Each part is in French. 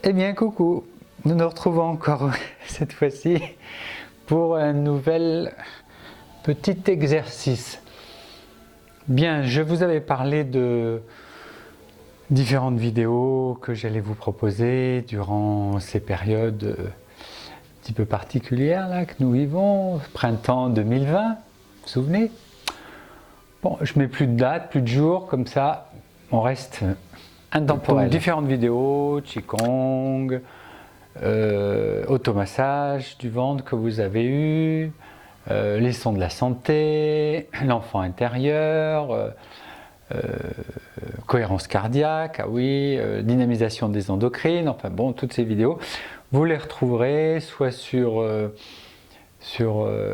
Eh bien coucou, nous nous retrouvons encore cette fois-ci pour un nouvel petit exercice. Bien, je vous avais parlé de différentes vidéos que j'allais vous proposer durant ces périodes un petit peu particulières là, que nous vivons, printemps 2020, vous vous souvenez? Bon, je mets plus de date, plus de jours, comme ça on reste intemporel. Donc, différentes vidéos, Qigong, automassage du ventre que vous avez eu, les sons de la santé, l'enfant intérieur, cohérence cardiaque, ah oui, dynamisation des endocrines, enfin bon, toutes ces vidéos, vous les retrouverez soit sur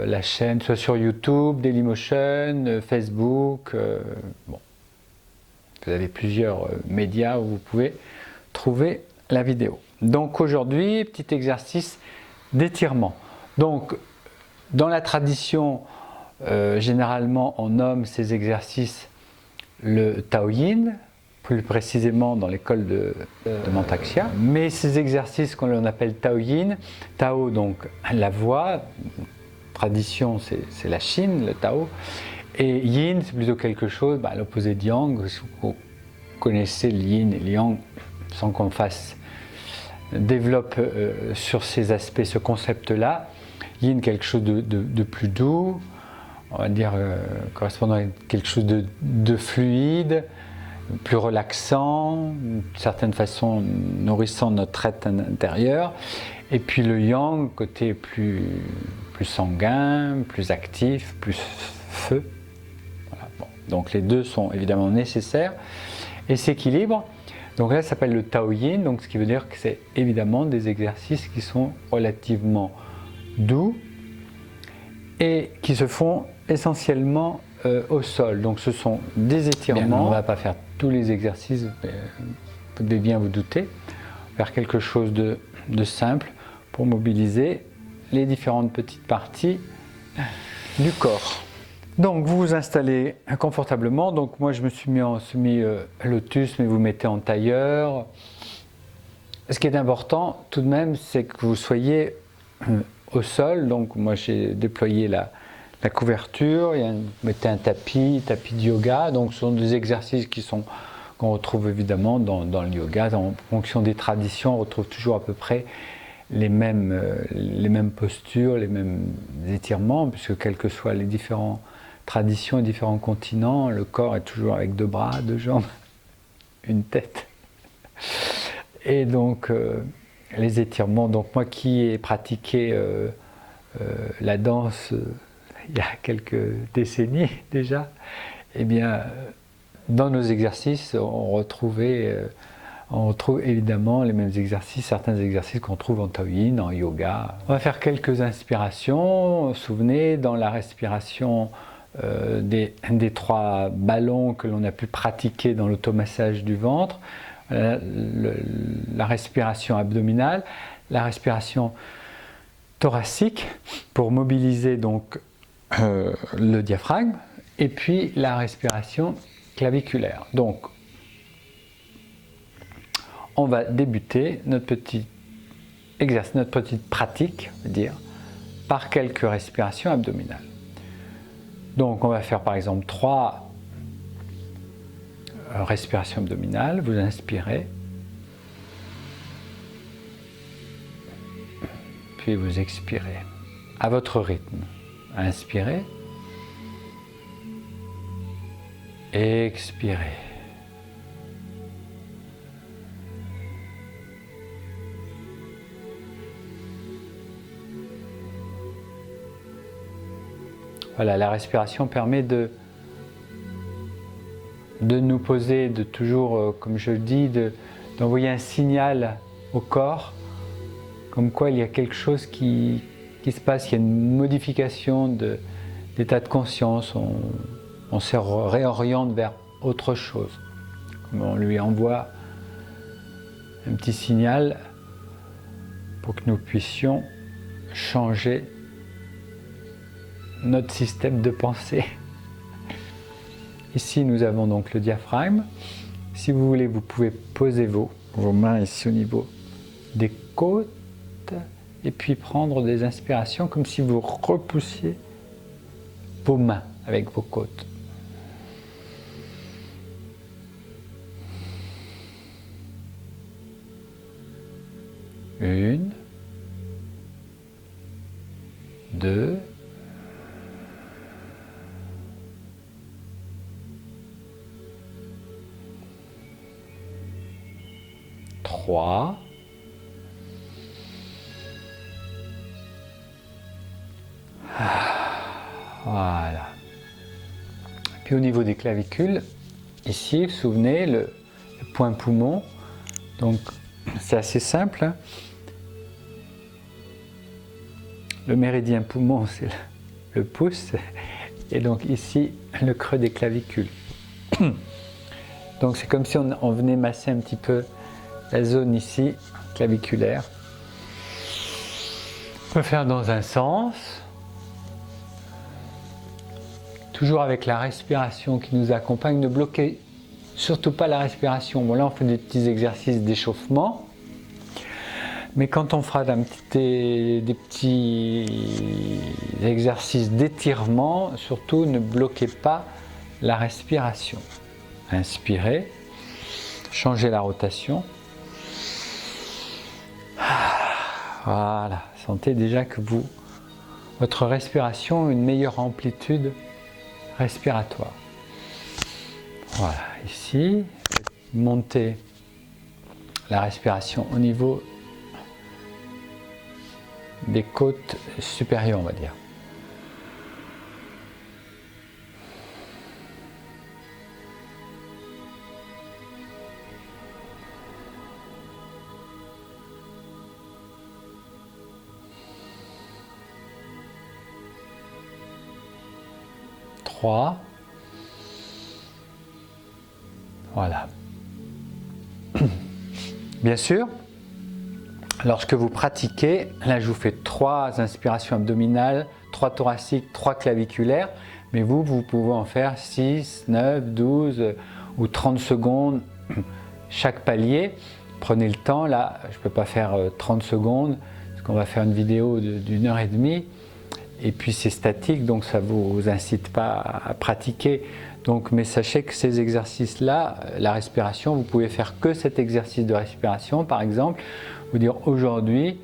la chaîne, soit sur YouTube, Dailymotion, Facebook, bon. Vous avez plusieurs médias où vous pouvez trouver la vidéo. Donc aujourd'hui, petit exercice d'étirement. Donc dans la tradition, généralement on nomme ces exercices le Tao Yin, plus précisément dans l'école de Mantak-Chia. Mais ces exercices qu'on appelle Tao Yin, Tao donc la voie, tradition c'est la Chine, le Tao, et Yin c'est plutôt quelque chose, à l'opposé de Yang. Si vous connaissez le Yin et le Yang, sans qu'on développe sur ces aspects ce concept-là. Yin quelque chose de plus doux, on va dire correspondant à quelque chose de fluide, plus relaxant, d'une certaine façon nourrissant notre être intérieur. Et puis le Yang, côté plus sanguin, plus actif, plus feu. Voilà, bon. Donc les deux sont évidemment nécessaires et s'équilibrent. Donc là ça s'appelle le Tao Yin, donc ce qui veut dire que c'est évidemment des exercices qui sont relativement doux et qui se font essentiellement au sol. Donc ce sont des étirements. Bien, on ne va pas faire tous les exercices, mais vous devez bien vous douter. Faire quelque chose de simple pour mobiliser les différentes petites parties du corps. Donc vous vous installez confortablement. Donc moi je me suis mis en semi-lotus, mais vous mettez en tailleur. Ce qui est important tout de même, c'est que vous soyez au sol. Donc moi j'ai déployé la couverture, vous mettez un tapis de yoga. Donc ce sont des exercices qu'on retrouve évidemment dans le yoga. En fonction des traditions, on retrouve toujours à peu près les mêmes postures, les mêmes étirements, puisque quelles que soient les différentes traditions et différents continents, le corps est toujours avec deux bras, deux jambes, une tête. Et donc les étirements, donc moi qui ai pratiqué la danse il y a quelques décennies déjà, eh bien dans nos exercices on retrouve évidemment les mêmes exercices, certains exercices qu'on trouve en Tao Yin, en yoga. On va faire quelques inspirations. Vous vous souvenez, dans la respiration des 3 ballons que l'on a pu pratiquer dans l'automassage du ventre, la respiration abdominale, la respiration thoracique pour mobiliser donc le diaphragme, et puis la respiration claviculaire. Donc on va débuter notre petit exercice, notre petite pratique, on va dire, par quelques respirations abdominales. Donc on va faire par exemple 3 respirations abdominales. Vous inspirez, puis vous expirez à votre rythme. Inspirez, expirez. Voilà, la respiration permet de nous poser, de toujours, comme je le dis, d'envoyer un signal au corps, comme quoi il y a quelque chose qui se passe, il y a une modification d'état de conscience, on se réoriente vers autre chose. On lui envoie un petit signal pour que nous puissions changer notre système de pensée. Ici nous avons donc le diaphragme. Si vous voulez, vous pouvez poser vos mains ici au niveau des côtes et puis prendre des inspirations comme si vous repoussiez vos mains avec vos côtes. Une, deux, trois, voilà. Puis au niveau des clavicules, ici, vous vous souvenez, le point poumon, donc c'est assez simple, hein. Le méridien poumon, c'est le pouce, et donc ici, le creux des clavicules. Donc c'est comme si on venait masser un petit peu la zone ici, claviculaire. On peut faire dans un sens, toujours avec la respiration qui nous accompagne. Ne bloquez surtout pas la respiration. Bon, là on fait des petits exercices d'échauffement, mais quand on fera des petits exercices d'étirement, surtout ne bloquez pas la respiration. Inspirez, changez la rotation. Voilà, sentez déjà que votre respiration a une meilleure amplitude respiratoire. Voilà, ici, montez la respiration au niveau des côtes supérieures, on va dire. Trois. Voilà. Bien sûr, lorsque vous pratiquez, là je vous fais 3 inspirations abdominales, 3 thoraciques, 3 claviculaires, mais vous pouvez en faire 6, 9, 12 ou 30 secondes chaque palier. Prenez le temps, là je ne peux pas faire 30 secondes, parce qu'on va faire une vidéo d'1 heure et demie, et puis c'est statique, donc ça ne vous incite pas à pratiquer. Donc, mais sachez que ces exercices-là, la respiration, vous pouvez faire que cet exercice de respiration, par exemple, vous dire aujourd'hui,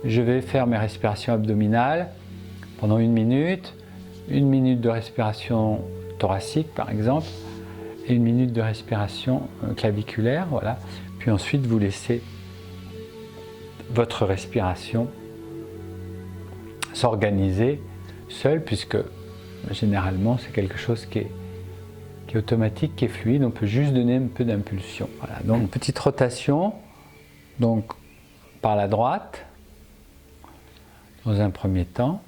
je vais faire mes respirations abdominales pendant 1 minute, 1 minute de respiration thoracique, par exemple, et 1 minute de respiration claviculaire, voilà. Puis ensuite, vous laissez votre respiration s'organiser seule, puisque généralement, c'est quelque chose qui est automatique, qui est fluide, on peut juste donner un peu d'impulsion. Voilà. Donc petite rotation, donc par la droite, dans un premier temps.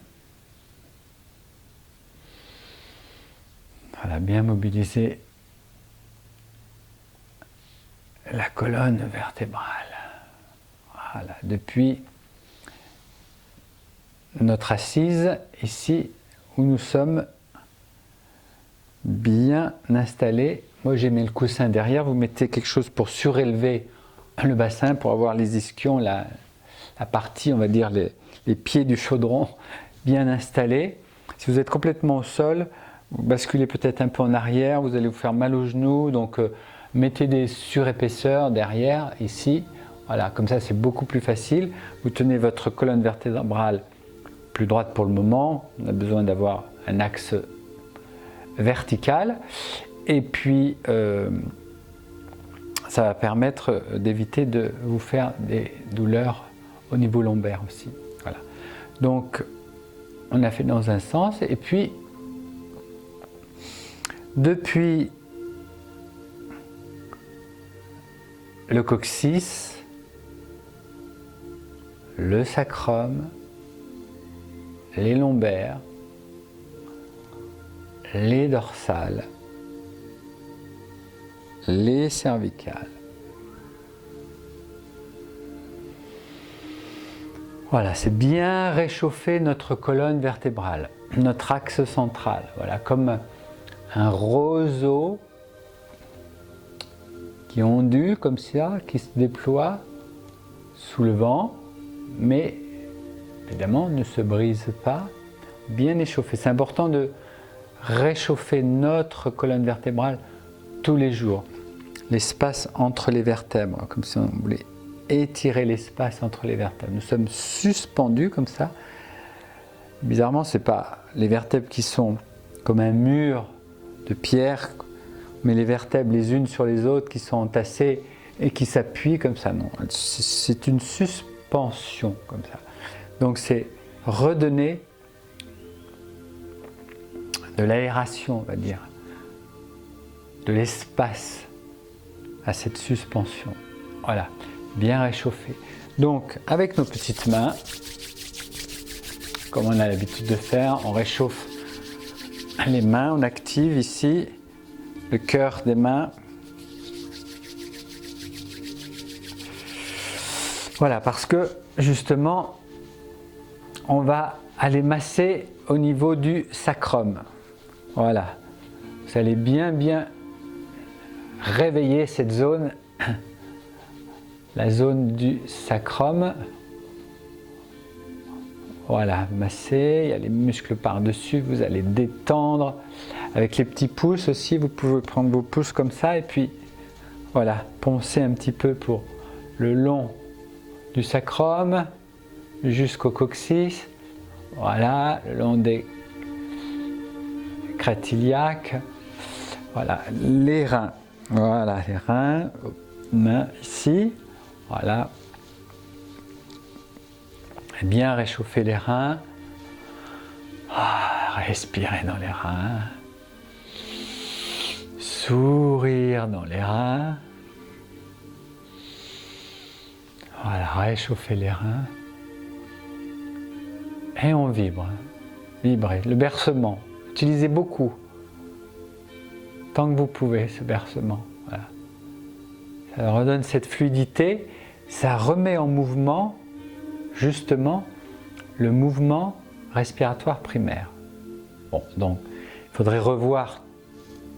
Voilà, bien mobiliser la colonne vertébrale. Voilà, depuis notre assise, ici où nous sommes bien installé. Moi j'ai mis le coussin derrière, vous mettez quelque chose pour surélever le bassin, pour avoir les ischions, la partie, on va dire les pieds du chaudron bien installés. Si vous êtes complètement au sol, vous basculez peut-être un peu en arrière, vous allez vous faire mal aux genoux, donc mettez des surépaisseurs derrière, ici, voilà, comme ça c'est beaucoup plus facile. Vous tenez votre colonne vertébrale plus droite pour le moment, on a besoin d'avoir un axe verticale, et puis ça va permettre d'éviter de vous faire des douleurs au niveau lombaire aussi. Voilà. Donc on a fait dans un sens, et puis depuis le coccyx, le sacrum, les lombaires, les dorsales, les cervicales. Voilà, c'est bien réchauffer notre colonne vertébrale, notre axe central. Voilà, comme un roseau qui ondule comme ça, qui se déploie sous le vent, mais évidemment ne se brise pas, bien échauffé. C'est important de réchauffer notre colonne vertébrale tous les jours. L'espace entre les vertèbres, comme si on voulait étirer l'espace entre les vertèbres. Nous sommes suspendus comme ça. Bizarrement, ce n'est pas les vertèbres qui sont comme un mur de pierre, mais les vertèbres les unes sur les autres qui sont entassées et qui s'appuient comme ça. Non, c'est une suspension comme ça. Donc c'est redonner de l'aération, on va dire, de l'espace à cette suspension. Voilà, bien réchauffé. Donc avec nos petites mains, comme on a l'habitude de faire, on réchauffe les mains, on active ici le cœur des mains. Voilà, parce que justement, on va aller masser au niveau du sacrum. Voilà, vous allez bien réveiller cette zone, la zone du sacrum. Voilà, masser, il y a les muscles par-dessus, vous allez détendre. Avec les petits pouces aussi, vous pouvez prendre vos pouces comme ça et puis voilà, poncer un petit peu pour le long du sacrum jusqu'au coccyx. Voilà, le long des crêtes iliaques. Voilà, les reins. Voilà, les reins, mains ici. Voilà. Bien réchauffer les reins. Respirer dans les reins. Sourire dans les reins. Voilà, réchauffer les reins. Et on vibre. Vibrer. Le bercement. Utilisez beaucoup. Tant que vous pouvez, ce bercement. Voilà. Ça redonne cette fluidité. Ça remet en mouvement, justement, le mouvement respiratoire primaire. Bon, donc, il faudrait revoir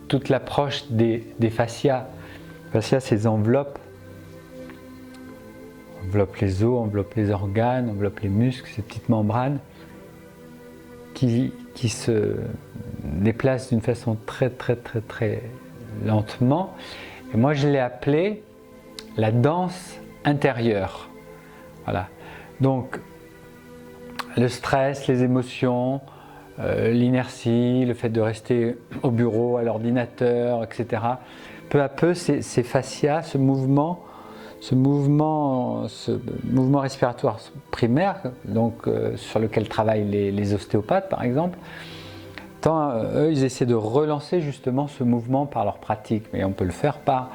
toute l'approche des fascias. Les fascias, ces enveloppes. Enveloppe les os, enveloppe les organes, enveloppe les muscles, ces petites membranes qui se déplacent d'une façon très lentement. Et moi, je l'ai appelé la danse intérieure. Voilà. Donc, le stress, les émotions, l'inertie, le fait de rester au bureau, à l'ordinateur, etc. Peu à peu, ces fascias, ce mouvement respiratoire primaire, donc sur lequel travaillent les ostéopathes par exemple, eux ils essaient de relancer justement ce mouvement par leur pratique, mais on peut le faire par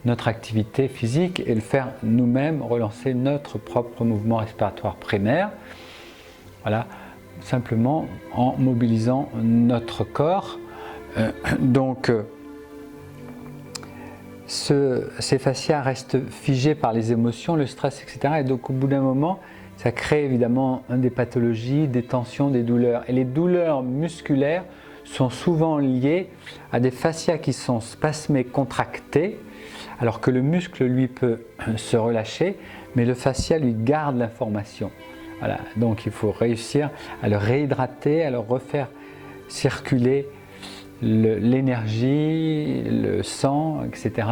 notre activité physique et le faire nous-mêmes, relancer notre propre mouvement respiratoire primaire, voilà, simplement en mobilisant notre corps. Ces fascias restent figés par les émotions, le stress, etc. Et donc au bout d'un moment, ça crée évidemment des pathologies, des tensions, des douleurs. Et les douleurs musculaires sont souvent liées à des fascias qui sont spasmés, contractés, alors que le muscle, lui, peut se relâcher, mais le fascia, lui, garde l'information. Voilà. Donc il faut réussir à le réhydrater, à le refaire circuler l'énergie, le sang, etc.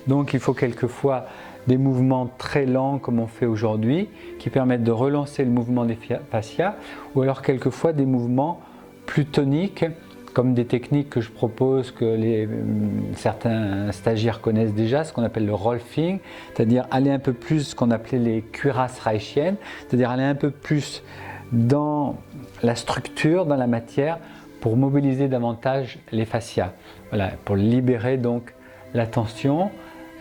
Donc il faut quelquefois des mouvements très lents comme on fait aujourd'hui qui permettent de relancer le mouvement des fascias, ou alors quelquefois des mouvements plus toniques comme des techniques que je propose, que certains stagiaires connaissent déjà, ce qu'on appelle le rolfing, c'est-à-dire aller un peu plus, ce qu'on appelait les cuirasses reichiennes, c'est-à-dire aller un peu plus dans la structure, dans la matière, pour mobiliser davantage les fascias. Voilà, pour libérer donc la tension,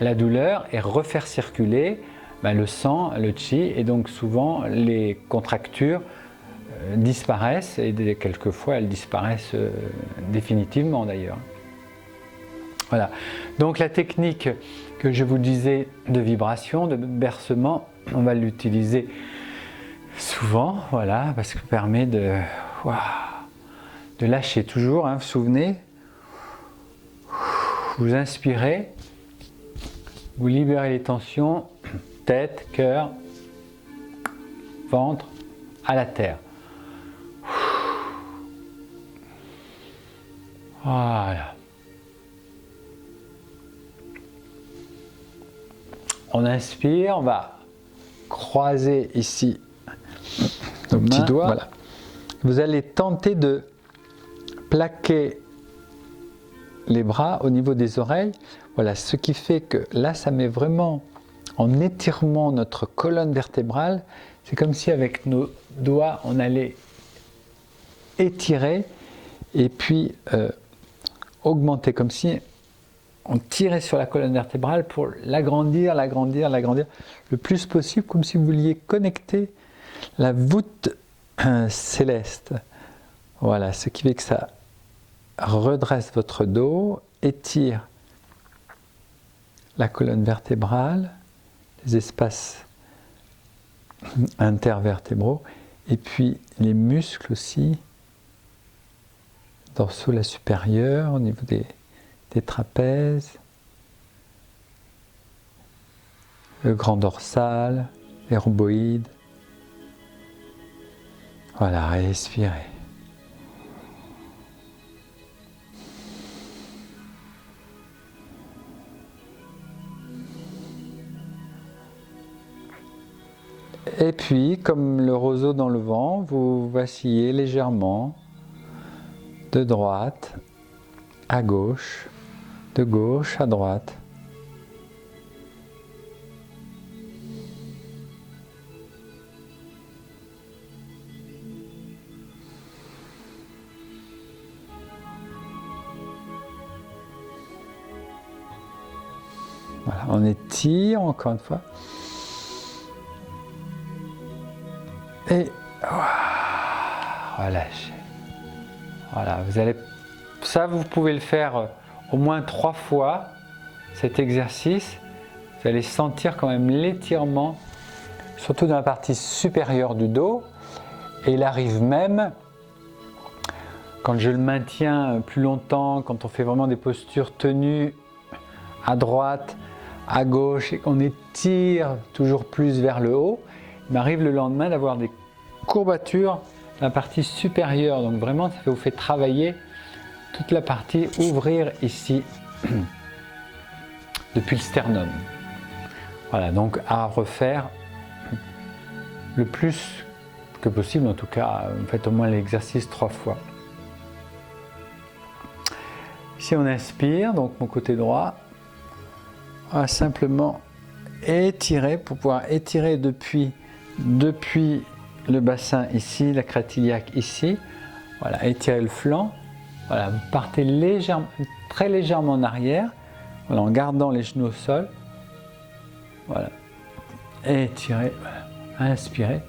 la douleur et refaire circuler le sang, le chi, et donc souvent les contractures disparaissent et quelquefois elles disparaissent définitivement d'ailleurs. Voilà, donc la technique que je vous disais de vibration, de bercement, on va l'utiliser souvent, voilà, parce que ça permet de lâcher toujours, hein, vous vous souvenez, vous inspirez, vous libérez les tensions, tête, cœur, ventre à la terre. Voilà. On inspire, on va croiser ici nos petits doigts. Voilà. Vous allez tenter de plaquer les bras au niveau des oreilles. Voilà, ce qui fait que là, ça met vraiment en étirement notre colonne vertébrale. C'est comme si avec nos doigts, on allait étirer et puis augmenter, comme si on tirait sur la colonne vertébrale pour l'agrandir, l'agrandir, l'agrandir le plus possible, comme si vous vouliez connecter la voûte céleste. Voilà, ce qui fait que ça redresse votre dos, étire la colonne vertébrale, les espaces intervertébraux, et puis les muscles aussi, dorsaux la supérieure, au niveau des trapèzes, le grand dorsal, les rhomboïdes. Voilà, respirez. Et puis, comme le roseau dans le vent, vous vacillez légèrement de droite à gauche, de gauche à droite. Voilà, on étire encore une fois. Et relâchez. Voilà, ça vous pouvez le faire au moins 3 fois, cet exercice. Vous allez sentir quand même l'étirement, surtout dans la partie supérieure du dos. Et il arrive même, quand je le maintiens plus longtemps, quand on fait vraiment des postures tenues à droite, à gauche, et qu'on étire toujours plus vers le haut, il m'arrive le lendemain d'avoir des courbatures dans la partie supérieure. Donc vraiment, ça vous fait travailler toute la partie ouvrir ici, depuis le sternum. Voilà, donc à refaire le plus que possible, en tout cas, faites au moins l'exercice 3 fois. Ici, on inspire, donc mon côté droit, on va simplement étirer pour pouvoir étirer depuis le bassin ici, la crête iliaque ici. Voilà, étirer le flanc. Voilà, vous partez légèrement, très légèrement en arrière, voilà, en gardant les genoux au sol. Voilà, étirez, voilà. Inspirez.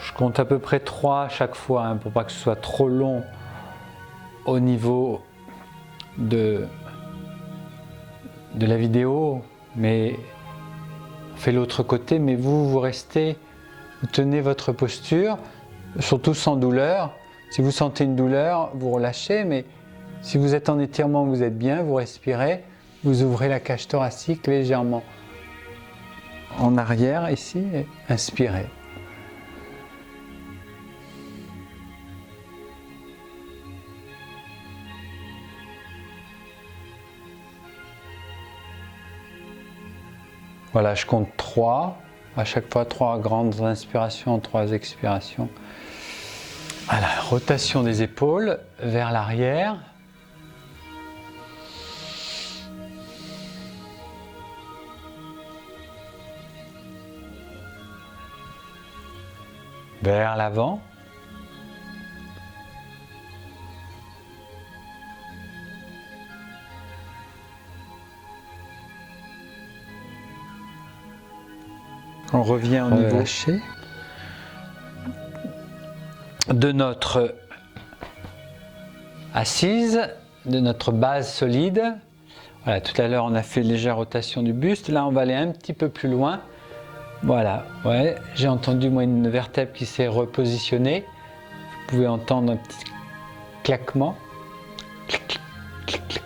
Je compte à peu près 3 à chaque fois, hein, pour pas que ce soit trop long au niveau de la vidéo, mais on fait l'autre côté, mais vous restez, vous tenez votre posture, surtout sans douleur. Si vous sentez une douleur, vous relâchez, mais si vous êtes en étirement, vous êtes bien, vous respirez, vous ouvrez la cage thoracique légèrement en arrière ici, et inspirez. Voilà, je compte 3, à chaque fois 3 grandes inspirations, 3 expirations. Voilà, rotation des épaules vers l'arrière. Vers l'avant. On revient au niveau lâché de notre assise, de notre base solide. Voilà, tout à l'heure on a fait une légère rotation du buste, là on va aller un petit peu plus loin. Voilà, ouais, j'ai entendu moi une vertèbre qui s'est repositionnée. pouvez entendre un petit claquement. Clic, clic, clic, clic.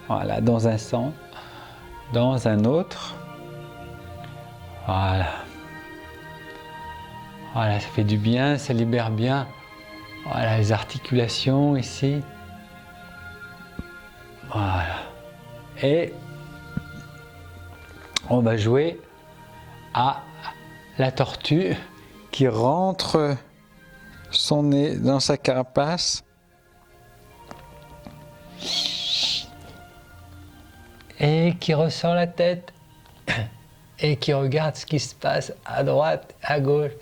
Voilà, dans un sens, dans un autre. Voilà. Voilà, ça fait du bien, ça libère bien. Voilà, les articulations ici. Voilà. Et on va jouer à la tortue qui rentre son nez dans sa carapace et qui ressort la tête et qui regarde ce qui se passe à droite, à gauche.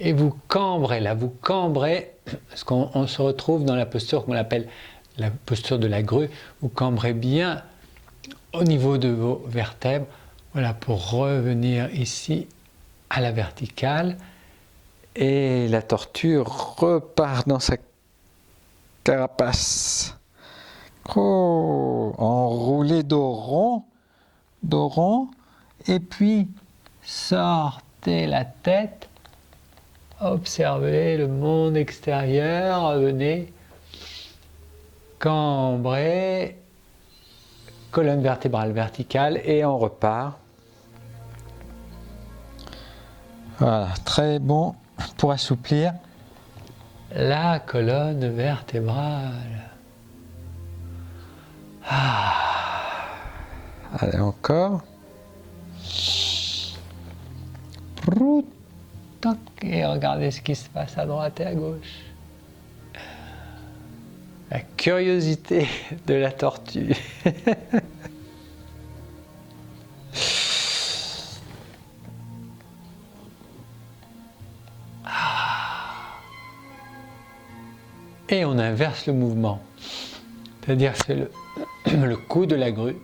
Et vous cambrez là, vous cambrez, parce qu'on se retrouve dans la posture qu'on appelle la posture de la grue. Vous cambrez bien au niveau de vos vertèbres, voilà, pour revenir ici à la verticale. Et la tortue repart dans sa carapace. Oh, enroulé dos rond, et puis sortez la tête, observez le monde extérieur, revenez, cambrez, colonne vertébrale verticale, et on repart. Voilà, très bon pour assouplir la colonne vertébrale. Allez, encore. Et regardez ce qui se passe à droite et à gauche. La curiosité de la tortue. Et on inverse le mouvement. C'est-à-dire que c'est le cou de la grue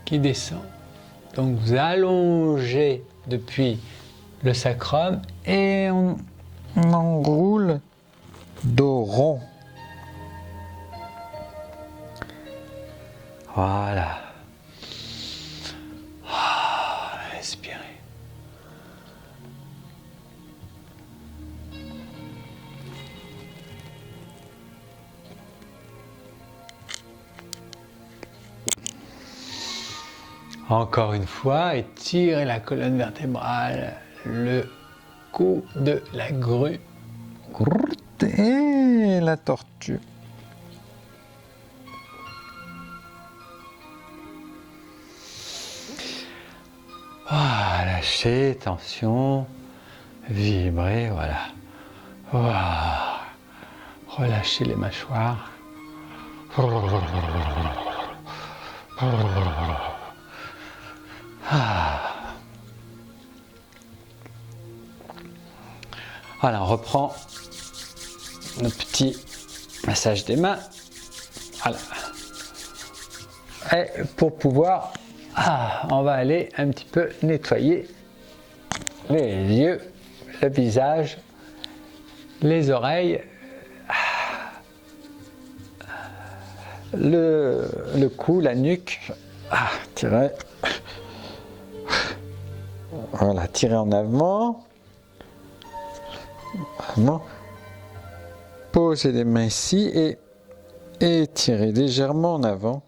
qui descend. Donc vous allongez depuis le sacrum et on enroule dos rond. Voilà. Respirez. Encore une fois, étirez la colonne vertébrale, le cou de la grue et la tortue. Voilà, lâchez, tension, vibrez, voilà. Voilà. Relâchez les mâchoires. Voilà, on reprend le petit massage des mains. Voilà. Et pour pouvoir, on va aller un petit peu nettoyer les yeux, le visage, les oreilles, le cou, la nuque. Tirez. Voilà, tirez en avant. Posez les mains ici et étirez légèrement en avant.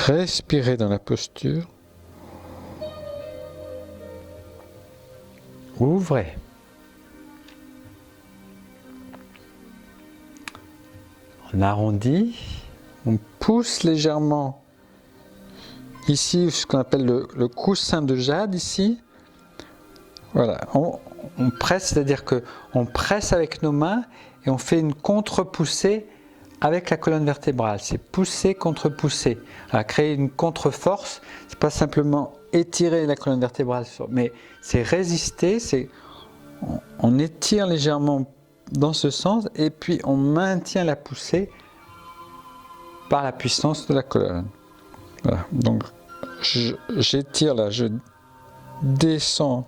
Respirez dans la posture. Ouvrez. On arrondit. On pousse légèrement ici ce qu'on appelle le coussin de jade ici. Voilà, on presse, c'est-à-dire qu'on presse avec nos mains et on fait une contre-poussée avec la colonne vertébrale. C'est pousser, contre-pousser. Créer une contre-force, c'est pas simplement étirer la colonne vertébrale, mais c'est résister, on étire légèrement dans ce sens et puis on maintient la poussée par la puissance de la colonne. Voilà, donc j'étire là, je descends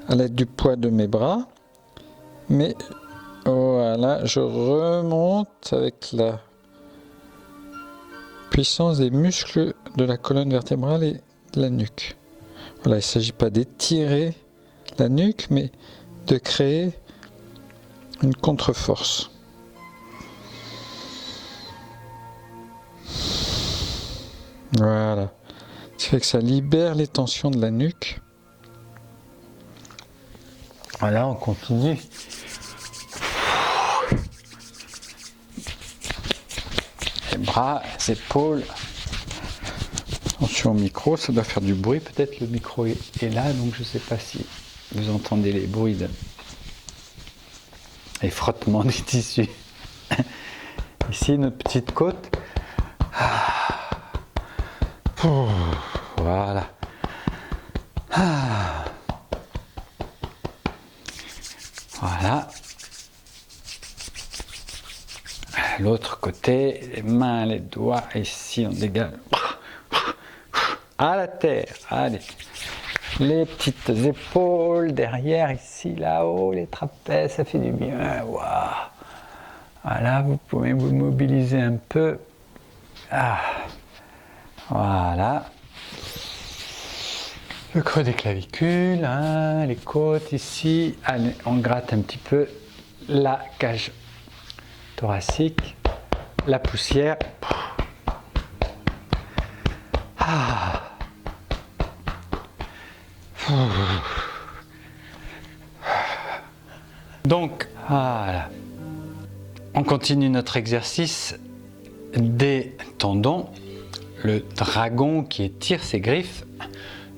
à l'aide du poids de mes bras, mais voilà, je remonte avec la puissance des muscles de la colonne vertébrale et de la nuque. Voilà, il ne s'agit pas d'étirer la nuque, mais de créer une contre-force. Voilà. Ça fait que ça libère les tensions de la nuque. Voilà, on continue. Les bras, les épaules. Attention au micro, ça doit faire du bruit. Peut-être le micro est là, donc je ne sais pas si vous entendez les bruits et frottements des tissus. Ici, notre petite côte. Voilà. Voilà. L'autre côté, les mains, les doigts, ici on dégage. À la terre, allez. Les petites épaules derrière, ici, là-haut, les trapèzes, ça fait du bien. Waouh. Voilà, vous pouvez vous mobiliser un peu. Voilà. Le creux des clavicules, hein, les côtes ici. Allez, on gratte un petit peu la cage thoracique, la poussière. Donc, voilà. On continue notre exercice des tendons. Le dragon qui étire ses griffes.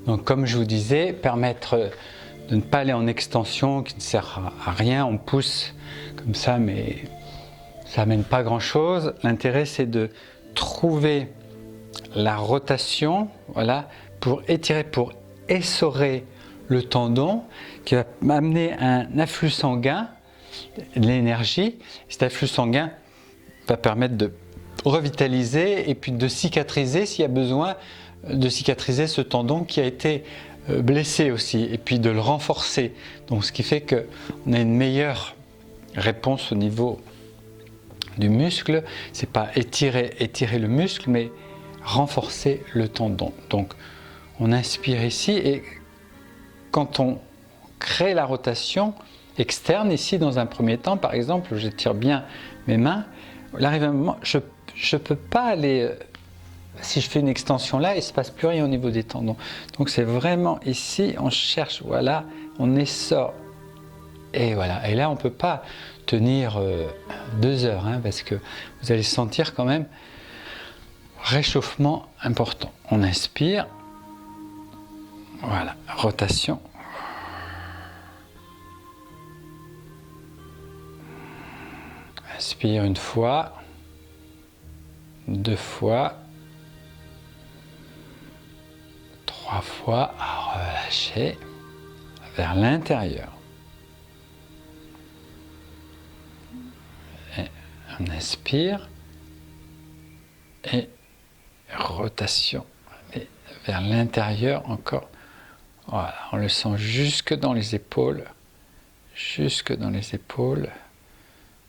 Donc, comme je vous disais, permettre de ne pas aller en extension qui ne sert à rien. On pousse comme ça, mais ça n'amène pas grand-chose. L'intérêt, c'est de trouver la rotation, voilà, pour étirer, pour essorer le tendon, qui va amener un afflux sanguin, de l'énergie. Cet afflux sanguin va permettre de revitaliser et puis de cicatriser s'il y a besoin de cicatriser ce tendon qui a été blessé aussi, et puis de le renforcer. Donc ce qui fait qu'on a une meilleure réponse au niveau du muscle. C'est pas étirer le muscle, mais renforcer le tendon. Donc on inspire ici, et quand on crée la rotation externe, ici dans un premier temps, par exemple, j'étire bien mes mains, il arrive un moment, je ne peux pas aller, si je fais une extension là, il ne se passe plus rien au niveau des tendons. Donc c'est vraiment ici, on cherche, voilà, on essore. Et voilà, et là on ne peut pas tenir 2 heures, hein, parce que vous allez sentir quand même réchauffement important. On inspire, voilà, rotation. Inspire une fois, 2 fois, 3 fois, relâchez vers l'intérieur. On inspire et rotation et vers l'intérieur encore. Voilà, on le sent jusque dans les épaules, jusque dans les épaules.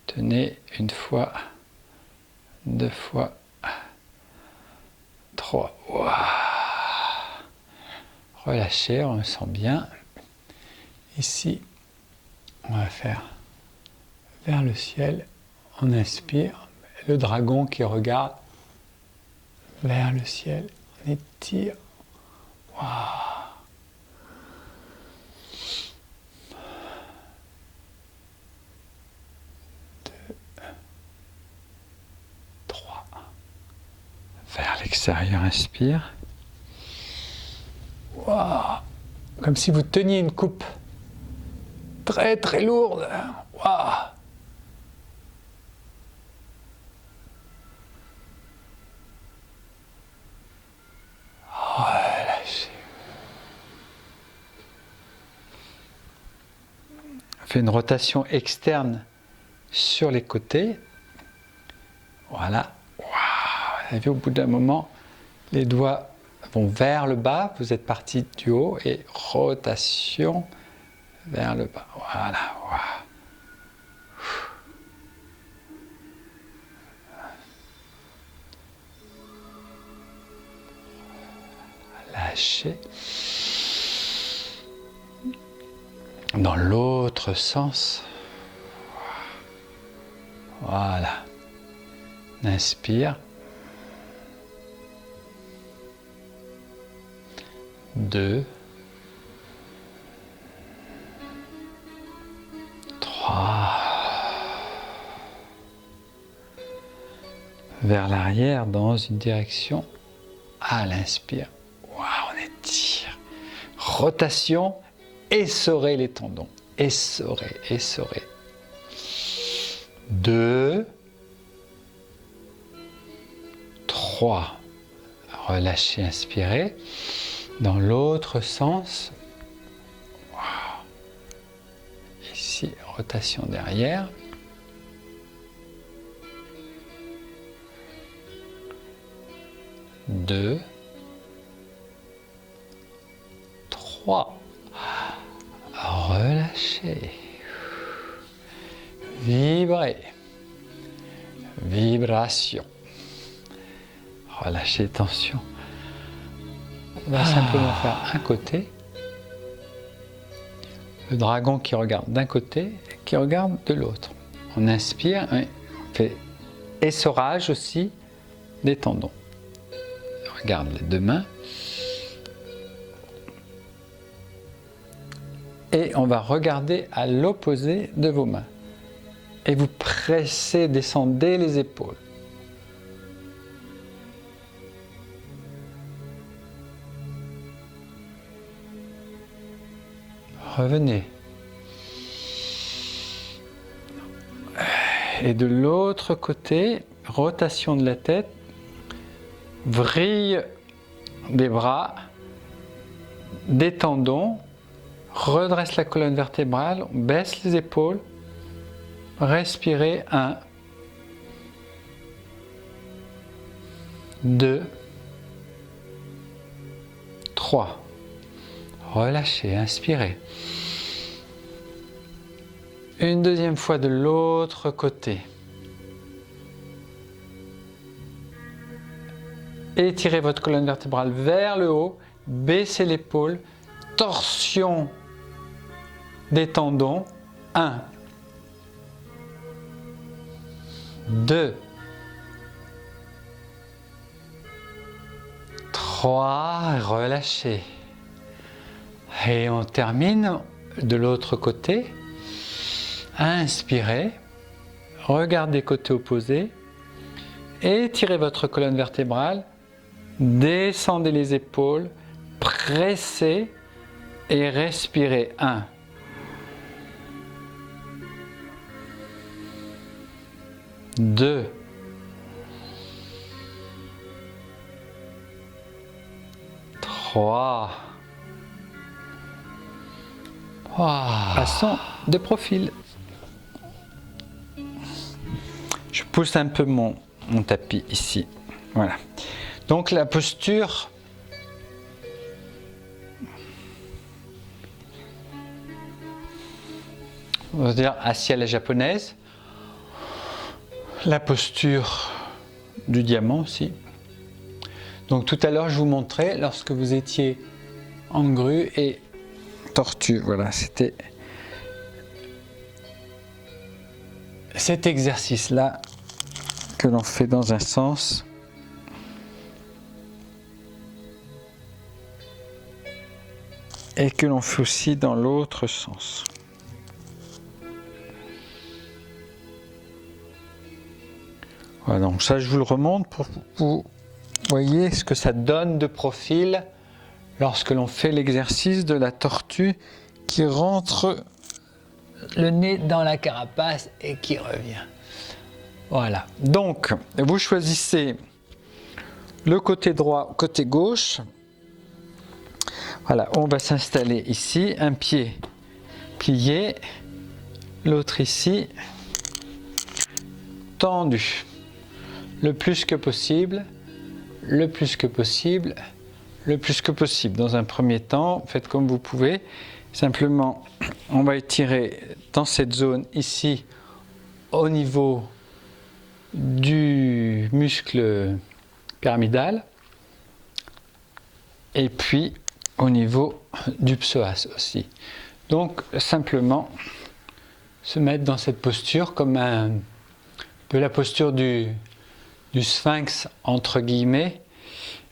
Tenez une fois, 2 fois, 3. Wow. Relâchez, on le sent bien. Ici, on va faire vers le ciel. On inspire, le dragon qui regarde vers le ciel. On étire. Wow. 2, 3. Vers l'extérieur, inspire. Wow. Comme si vous teniez une coupe très très lourde. Wow. Relâchez. Fait une rotation externe sur les côtés. Voilà. Wow. Vous avez vu, au bout d'un moment, les doigts vont vers le bas. Vous êtes parti du haut et rotation vers le bas. Voilà. Wow. Lâchez. l'autre sens. Voilà. Inspire. 2, 3. Vers l'arrière dans une direction. À l'inspire. Waouh, on étire. Rotation. Essorez les tendons. Essorez, essorez. 2, 3. Relâchez, inspirez. Dans l'autre sens. Wow. Ici, rotation derrière. 2, 3. Relâchez. Vibrez. Vibration. Relâchez tension. On va simplement faire un côté. Le dragon qui regarde d'un côté et qui regarde de l'autre. On inspire, on fait essorage aussi des tendons. On regarde les deux mains. Et on va regarder à l'opposé de vos mains. Et vous pressez, descendez les épaules. Revenez. Et de l'autre côté, rotation de la tête, vrille des bras, des tendons, redresse la colonne vertébrale, on baisse les épaules, respirez, 1, 2, 3. Relâchez, inspirez. Une deuxième fois de l'autre côté. Étirez votre colonne vertébrale vers le haut, baissez l'épaule, torsion des tendons. 1, 2, 3, relâchez. Et on termine de l'autre côté. Inspirez, regardez côté opposé, étirez votre colonne vertébrale, descendez les épaules, pressez et respirez. 1, 2, 3. Passons de profil. Je pousse un peu mon tapis ici. Voilà. Donc la posture, on va dire assis à la japonaise. La posture du diamant aussi. Donc tout à l'heure je vous montrais lorsque vous étiez en grue et tortue. Voilà, c'était cet exercice-là que l'on fait dans un sens. Et que l'on fait aussi dans l'autre sens. Voilà, donc ça je vous le remonte pour que vous voyez ce que ça donne de profil lorsque l'on fait l'exercice de la tortue qui rentre le nez dans la carapace et qui revient. Voilà, donc vous choisissez le côté droit, côté gauche. Voilà, on va s'installer ici, un pied plié, l'autre ici, tendu, le plus que possible, le plus que possible, le plus que possible. Dans un premier temps, faites comme vous pouvez, simplement on va étirer dans cette zone ici, au niveau du muscle pyramidal, et puis au niveau du psoas aussi. Donc simplement se mettre dans cette posture comme un peu la posture du sphinx entre guillemets.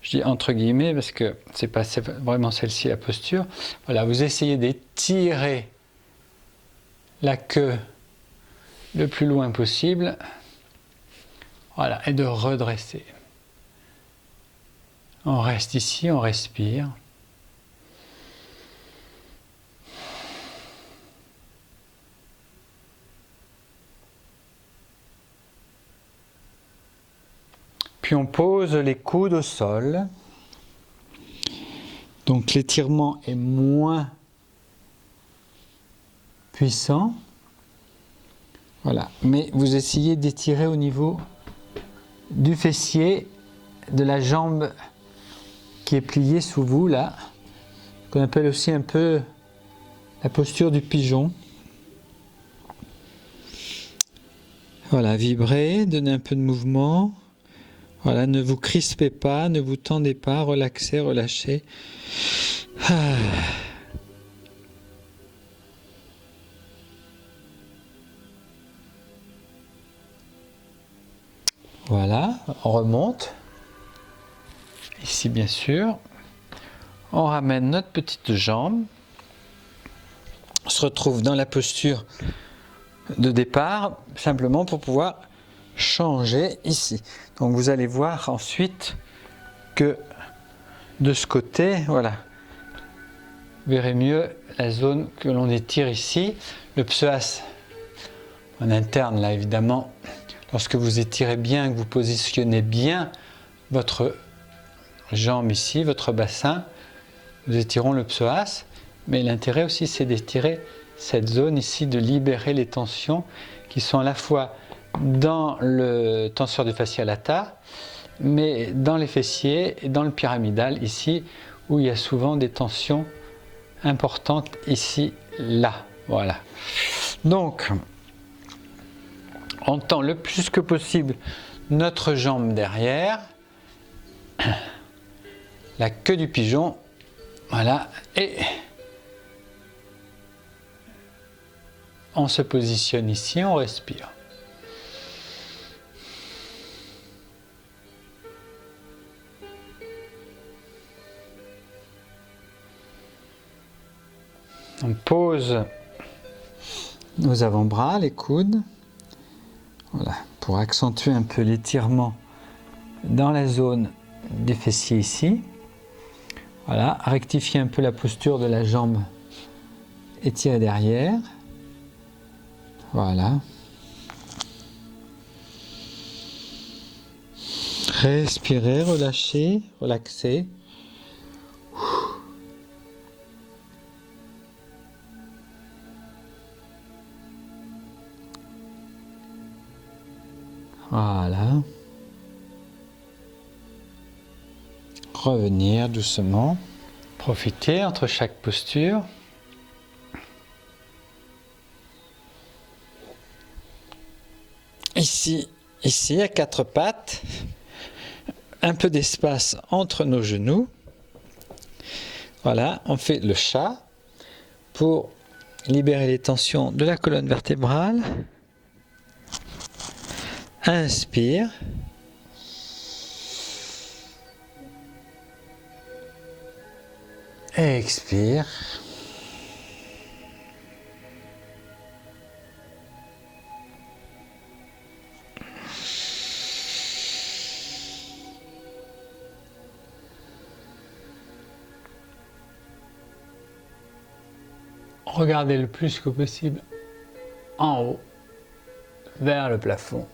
Je dis entre guillemets parce que c'est pas vraiment celle-ci la posture. Voilà, vous essayez d'étirer la queue le plus loin possible. Voilà, et de redresser. On reste ici, on respire. Puis on pose les coudes au sol. Donc l'étirement est moins puissant. Voilà, mais vous essayez d'étirer au niveau du fessier, de la jambe qui est pliée sous vous là, qu'on appelle aussi un peu la posture du pigeon. Voilà, vibrez, donnez un peu de mouvement. Voilà, ne vous crispez pas, ne vous tendez pas, relaxez, relâchez. Ah. Voilà, on remonte. Ici, bien sûr. On ramène notre petite jambe. On se retrouve dans la posture de départ, simplement pour pouvoir changer ici. Donc vous allez voir ensuite que de ce côté, voilà, vous verrez mieux la zone que l'on étire ici. Le psoas en interne, là évidemment, lorsque vous étirez bien, que vous positionnez bien votre jambe ici, votre bassin, nous étirons le psoas, mais l'intérêt aussi c'est d'étirer cette zone ici, de libérer les tensions qui sont à la fois dans le tenseur du fascia lata, mais dans les fessiers et dans le pyramidal ici, où il y a souvent des tensions importantes ici, là. Voilà. Donc, on tend le plus que possible notre jambe derrière, la queue du pigeon, voilà, et on se positionne ici, on respire. On pose nos avant-bras, les coudes, voilà, pour accentuer un peu l'étirement dans la zone des fessiers ici. Voilà, rectifier un peu la posture de la jambe étirée derrière. Voilà. Respirez, relâchez, relaxez. Voilà. Revenir doucement. Profitez entre chaque posture. Ici, à quatre pattes. Un peu d'espace entre nos genoux. Voilà, on fait le chat pour libérer les tensions de la colonne vertébrale. Inspire. Expire. Regardez le plus que possible en haut, vers le plafond.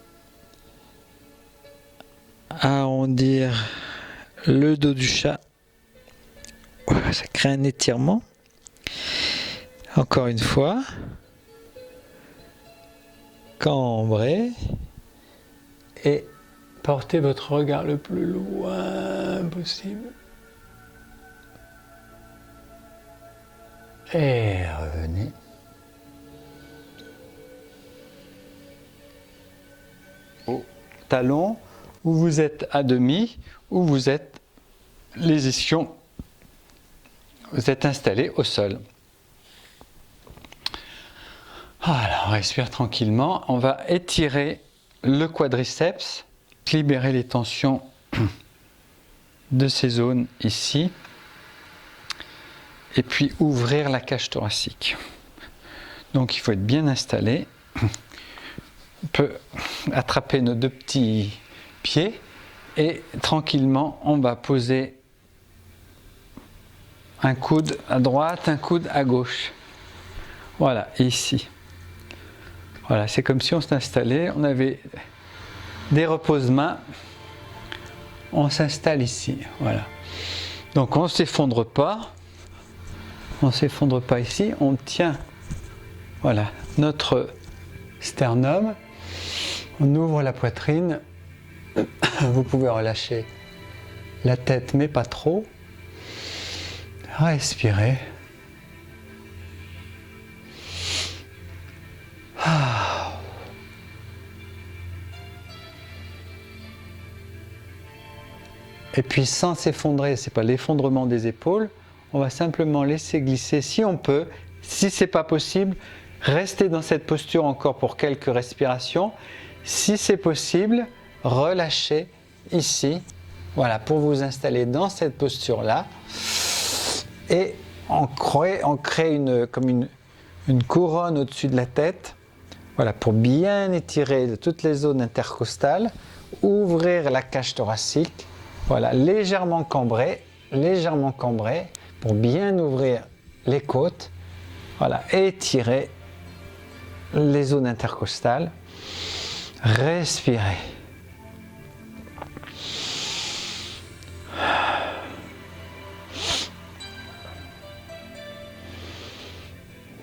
Arrondir le dos du chat. Ça crée un étirement. Encore une fois. Cambrez. Et portez votre regard le plus loin possible. Et revenez. Au talon, où vous êtes à demi, où vous êtes les ischions. Vous êtes installé au sol. Voilà, On respire tranquillement. On va étirer le quadriceps, libérer les tensions de ces zones ici. Et puis ouvrir la cage thoracique. Donc il faut être bien installé. On peut attraper nos deux petits pieds et tranquillement on va poser un coude à droite, un coude à gauche. Voilà, ici. Voilà, c'est comme si on s'installait, on avait des repose-mains, on s'installe ici. Voilà. Donc on ne s'effondre pas. On ne s'effondre pas ici, on tient voilà, notre sternum, on ouvre la poitrine, vous pouvez relâcher la tête mais pas trop, respirez. Et puis sans s'effondrer, ce n'est pas l'effondrement des épaules, on va simplement laisser glisser si on peut. Si ce n'est pas possible, restez dans cette posture encore pour quelques respirations. Si c'est possible, relâchez ici. Voilà, pour vous installer dans cette posture-là. Et on crée comme une couronne au-dessus de la tête. Voilà, pour bien étirer toutes les zones intercostales. Ouvrir la cage thoracique. Voilà, légèrement cambré. Pour bien ouvrir les côtes, voilà, étirer les zones intercostales, respirez.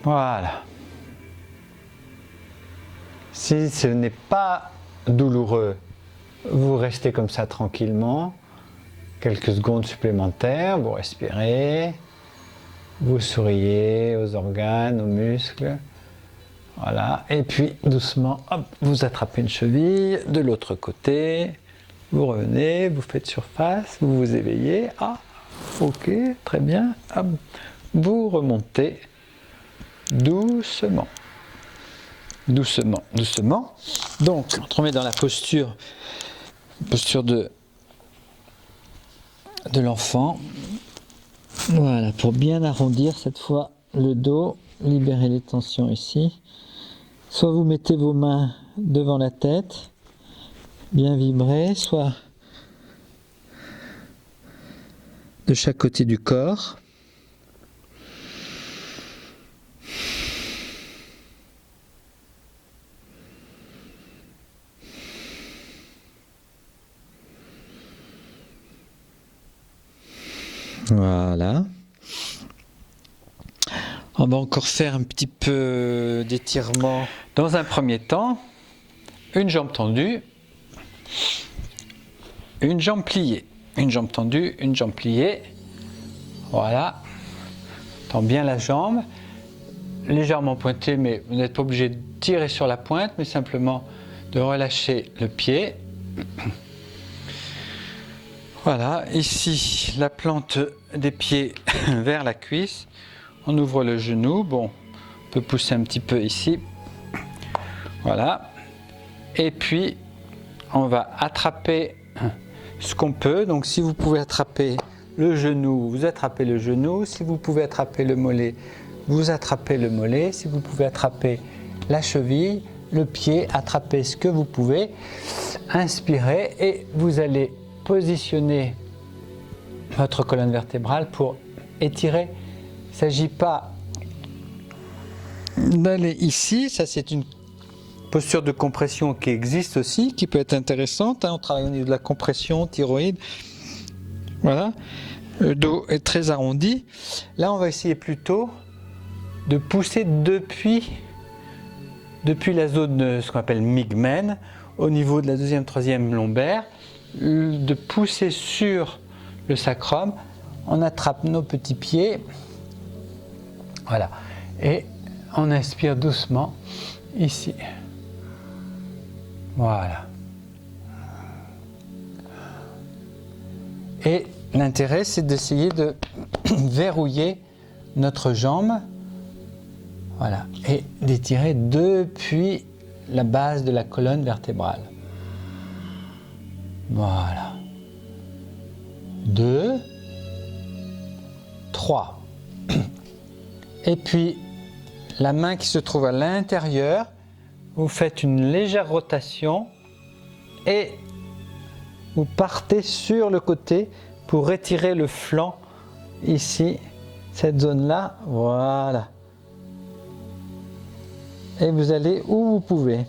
Voilà. Si ce n'est pas douloureux, vous restez comme ça tranquillement. Quelques secondes supplémentaires, vous respirez, vous souriez aux organes, aux muscles. Voilà, et puis doucement, hop, vous attrapez une cheville de l'autre côté, vous revenez, vous faites surface, vous vous éveillez. Ah, ok, très bien. Hop, vous remontez doucement. Doucement. Donc, on se remet dans la posture de l'enfant. Voilà, pour bien arrondir cette fois le dos, libérer les tensions ici. Soit vous mettez vos mains devant la tête, bien vibrer, soit de chaque côté du corps. Voilà. On va encore faire un petit peu d'étirement. Dans un premier temps, une jambe tendue, une jambe pliée. Une jambe tendue, une jambe pliée. Voilà. Tends bien la jambe. Légèrement pointée, mais vous n'êtes pas obligé de tirer sur la pointe, mais simplement de relâcher le pied. Voilà, ici la plante des pieds vers la cuisse, on ouvre le genou, bon, on peut pousser un petit peu ici, voilà, et puis on va attraper ce qu'on peut, donc si vous pouvez attraper le genou, vous attrapez le genou, si vous pouvez attraper le mollet, vous attrapez le mollet, si vous pouvez attraper la cheville, le pied, attrapez ce que vous pouvez, inspirez et vous allez positionner votre colonne vertébrale pour étirer. Il ne s'agit pas d'aller ici, ça c'est une posture de compression qui existe aussi, qui peut être intéressante. On travaille au niveau de la compression thyroïde. Voilà, le dos est très arrondi. Là on va essayer plutôt de pousser depuis la zone de ce qu'on appelle migmen, au niveau de la deuxième, troisième lombaire, de pousser sur le sacrum, on attrape nos petits pieds, voilà, et on inspire doucement ici, voilà. Et l'intérêt c'est d'essayer de verrouiller notre jambe, Voilà, et d'étirer depuis la base de la colonne vertébrale. Voilà. 2, 3. Et puis, la main qui se trouve à l'intérieur, vous faites une légère rotation et vous partez sur le côté pour retirer le flanc ici, cette zone-là, voilà. Et vous allez où vous pouvez.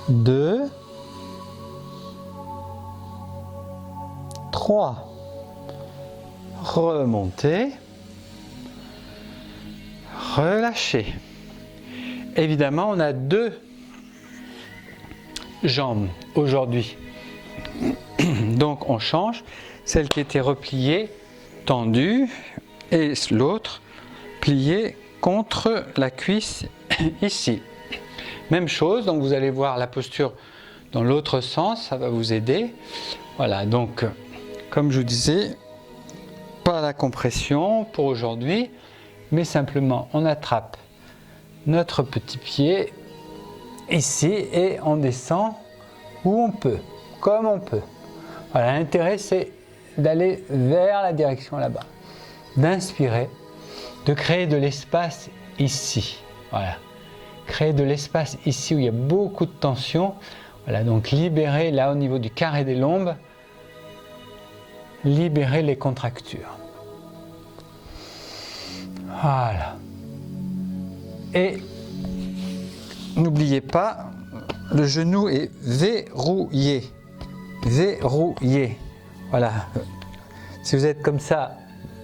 Deux, 3. Remontez, relâchez. Évidemment, on a 2 jambes aujourd'hui. Donc on change, celle qui était repliée, tendue, et l'autre pliée contre la cuisse ici. Même chose, donc vous allez voir la posture dans l'autre sens, ça va vous aider. Voilà, donc comme je vous disais, pas la compression pour aujourd'hui, mais simplement on attrape notre petit pied ici et on descend où on peut, comme on peut. Voilà, l'intérêt c'est d'aller vers la direction là-bas, d'inspirer, de créer de l'espace ici. Voilà, créer de l'espace ici où il y a beaucoup de tension. Voilà, donc libérer là au niveau du carré des lombes, libérer les contractures. Voilà. Et n'oubliez pas, le genou est verrouillé. Verrouillé. Voilà. Si vous êtes comme ça,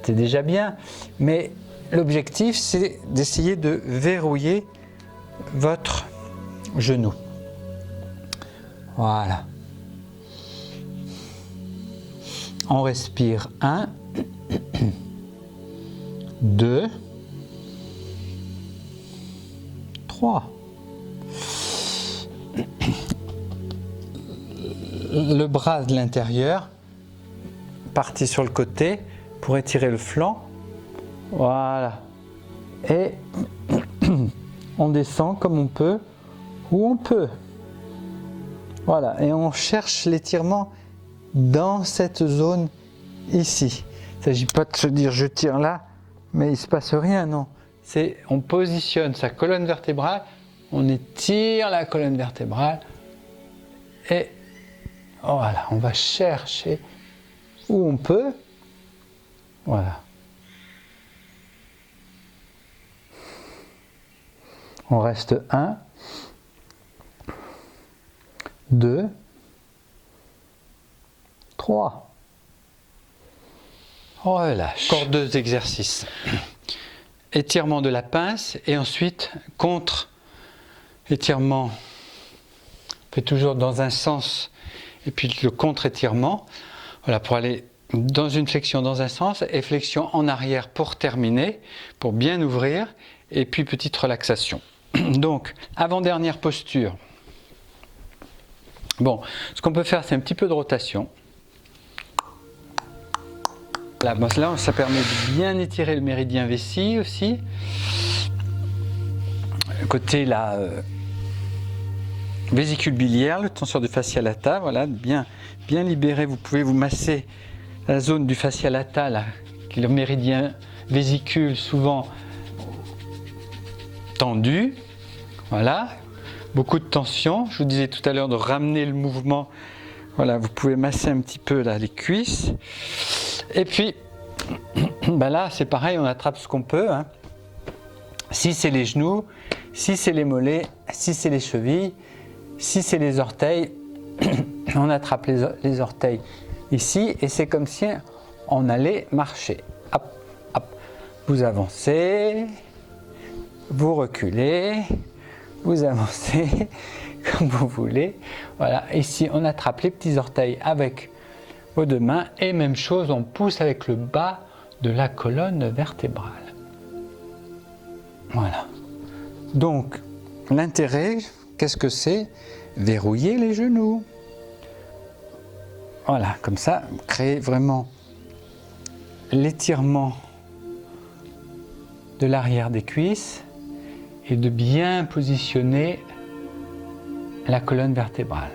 c'est déjà bien. Mais l'objectif, c'est d'essayer de verrouiller votre genou. Voilà. On respire 1, 2, 3. Le bras de l'intérieur, parti sur le côté pour étirer le flanc. Voilà. Et on descend comme on peut, où on peut. Voilà. Et on cherche l'étirement dans cette zone ici. Il ne s'agit pas de se dire je tire là, mais il ne se passe rien, non. C'est on positionne sa colonne vertébrale, on étire la colonne vertébrale et voilà, on va chercher où on peut. Voilà. On reste 1, 2, 3. Relâche. Encore 2 exercices. Étirement de la pince et ensuite contre étirement. On fait toujours dans un sens et puis le contre-étirement. Voilà, pour aller dans une flexion dans un sens et flexion en arrière pour terminer, pour bien ouvrir et puis petite relaxation. Donc, avant-dernière posture. Bon, ce qu'on peut faire, c'est un petit peu de rotation. Là, ça permet de bien étirer le méridien vessie aussi. Côté la vésicule biliaire, le tenseur du fascia lata, voilà, bien libéré. Vous pouvez vous masser la zone du fascia lata, là, qui est le méridien vésicule, souvent tendu. Voilà, beaucoup de tension. Je vous disais tout à l'heure de ramener le mouvement. Voilà, vous pouvez masser un petit peu là les cuisses. Et puis, ben là, c'est pareil, on attrape ce qu'on peut. Hein. Si c'est les genoux, si c'est les mollets, si c'est les chevilles, si c'est les orteils, on attrape les orteils ici et c'est comme si on allait marcher. Hop, hop. Vous avancez, vous reculez, vous avancez comme vous voulez. Voilà, ici on attrape les petits orteils avec vos 2 mains et même chose, on pousse avec le bas de la colonne vertébrale. Voilà. Donc, l'intérêt, qu'est-ce que c'est? Verrouiller les genoux. Voilà, comme ça, créer vraiment l'étirement de l'arrière des cuisses et de bien positionner la colonne vertébrale.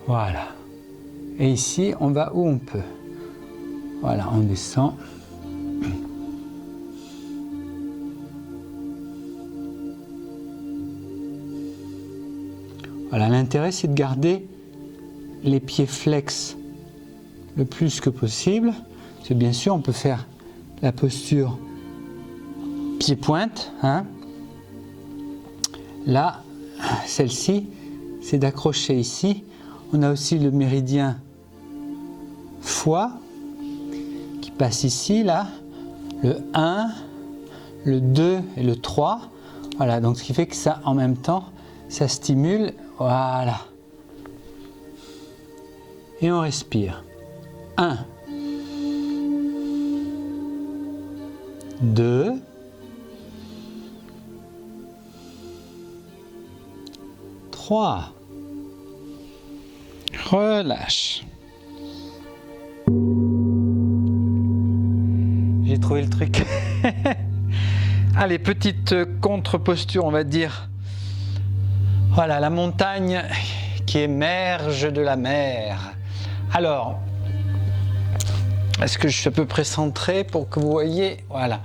Voilà. Et ici, on va où on peut. Voilà, on descend. Voilà, l'intérêt c'est de garder les pieds flex le plus que possible. Parce que bien sûr, on peut faire la posture pied-pointe. Hein. Là, celle-ci, c'est d'accrocher ici. On a aussi le méridien foie qui passe ici, là. Le 1, le 2 et le 3. Voilà, donc ce qui fait que ça, en même temps, ça stimule. Voilà. Et on respire. 1, 2, 3. Relâche. J'ai trouvé le truc. Allez, petite contre-posture, on va dire. Voilà, la montagne qui émerge de la mer. Alors, est-ce que je suis à peu près centré pour que vous voyez? Voilà.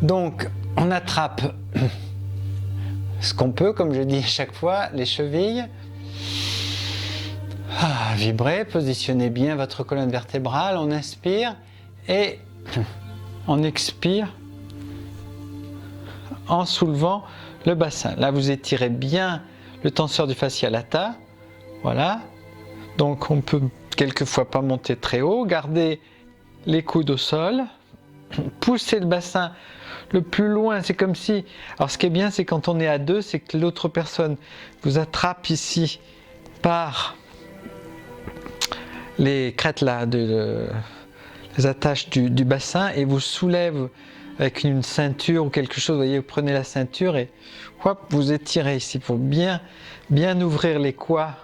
Donc, on attrape ce qu'on peut, comme je dis à chaque fois, les chevilles. Vibrez, positionnez bien votre colonne vertébrale. On inspire et on expire en soulevant le bassin. Là, vous étirez bien le tenseur du fascia lata. Voilà. Donc, on peut quelquefois pas monter très haut. Gardez les coudes au sol. Poussez le bassin le plus loin. C'est comme si... Alors, ce qui est bien, c'est quand on est à deux, c'est que l'autre personne vous attrape ici par les crêtes là, les attaches du bassin et vous soulève avec une ceinture ou quelque chose. Vous voyez, vous prenez la ceinture et hop, vous étirez ici pour bien ouvrir les cois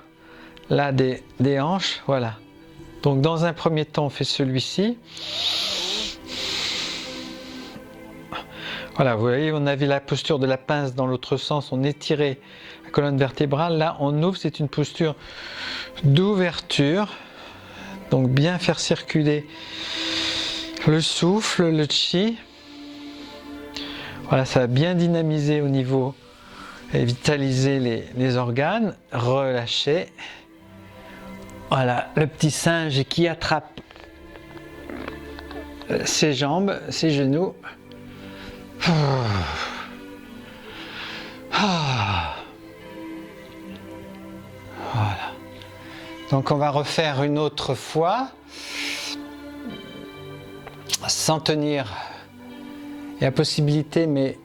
là des hanches. Voilà. Donc dans un premier temps, on fait celui-ci. Voilà, vous voyez, on avait la posture de la pince dans l'autre sens, on étirait la colonne vertébrale. Là, on ouvre, c'est une posture d'ouverture. Donc bien faire circuler le souffle, le chi. Voilà, ça va bien dynamiser au niveau et vitaliser les organes. Relâchez. Voilà, le petit singe qui attrape ses jambes, ses genoux. Voilà. Donc on va refaire une autre fois sans tenir. Il y a possibilité, mais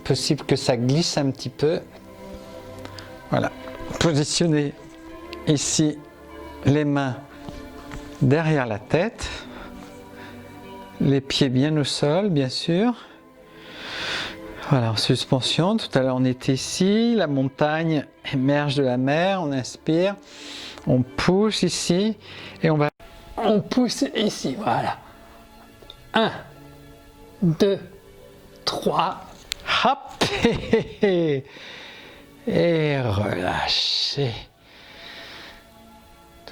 possible que ça glisse un petit peu. Voilà. Positionnez ici les mains derrière la tête, les pieds bien au sol, bien sûr. Voilà, en suspension. Tout à l'heure, on était ici. La montagne émerge de la mer. On inspire. On pousse ici. Et on pousse ici. Voilà. 1, 2, 3. Hop. Et relâchez.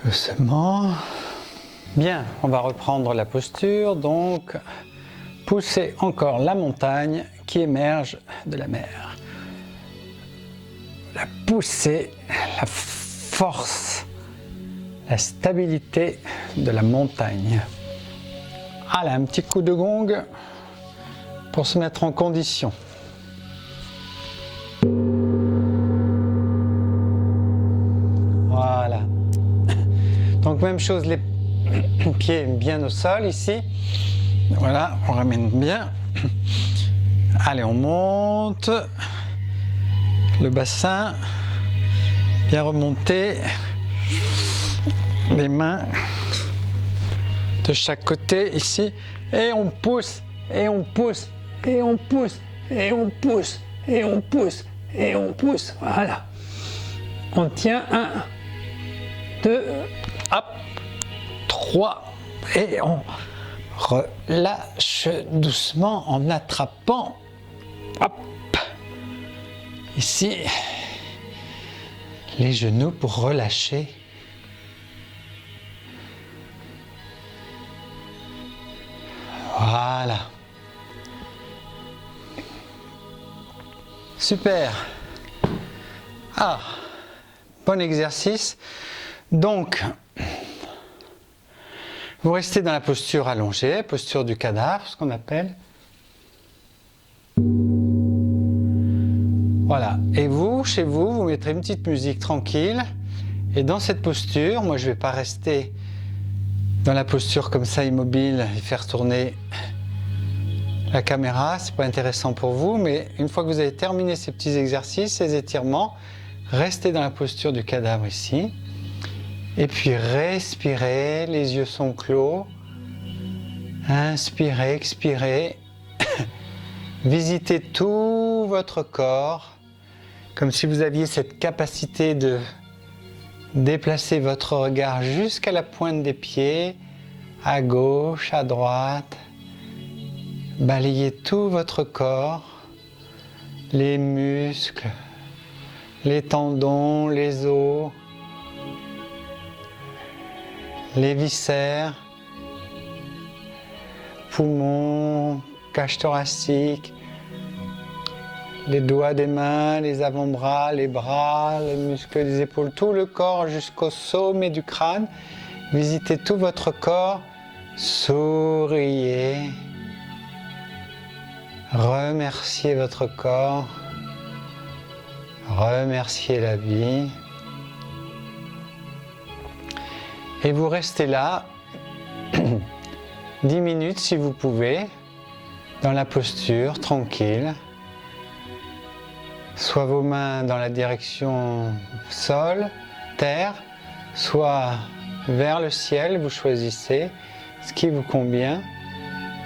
Doucement. Bien, on va reprendre la posture. Donc, poussez encore la montagne qui émerge de la mer. La poussée, la force, la stabilité de la montagne. Allez, un petit coup de gong pour se mettre en condition. Voilà. Donc même chose, les pieds bien au sol ici. Voilà, on ramène bien. Allez, on monte. Le bassin. Bien remonté. Les mains de chaque côté ici. Et on pousse, et on pousse, et on pousse, et on pousse, et on pousse, et on pousse. Voilà. On tient 1, 2, hop, 3, et on relâche doucement en attrapant. Hop. Ici, les genoux pour relâcher. Voilà. Super. Ah, bon exercice. Donc, vous restez dans la posture allongée, posture du cadavre, ce qu'on appelle. Voilà. Et vous, chez vous, vous mettrez une petite musique tranquille. Et dans cette posture, moi je ne vais pas rester dans la posture comme ça, immobile, et faire tourner la caméra. Ce n'est pas intéressant pour vous. Mais une fois que vous avez terminé ces petits exercices, ces étirements, restez dans la posture du cadavre ici. Et puis respirez, les yeux sont clos. Inspirez, expirez. Visitez tout votre corps, comme si vous aviez cette capacité de déplacer votre regard jusqu'à la pointe des pieds, à gauche, à droite. Balayez tout votre corps, les muscles, les tendons, les os, les viscères, poumons, cage thoracique, les doigts des mains, les avant-bras, les bras, les muscles des épaules, tout le corps jusqu'au sommet du crâne. Visitez tout votre corps, souriez, remerciez votre corps, remerciez la vie. Et vous restez là 10 minutes si vous pouvez, dans la posture, tranquille. Soit vos mains dans la direction sol, terre, soit vers le ciel, vous choisissez ce qui vous convient.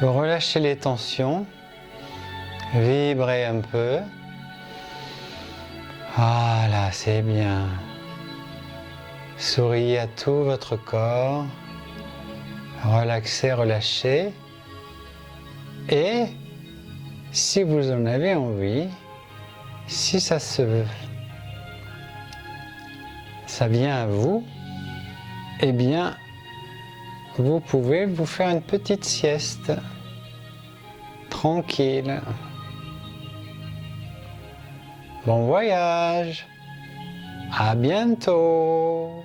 Vous relâchez les tensions, vibrez un peu. Voilà, c'est bien. Souriez à tout votre corps, relaxez, relâchez. Et si vous en avez envie, si ça vient à vous, eh bien, vous pouvez vous faire une petite sieste, tranquille. Bon voyage, à bientôt.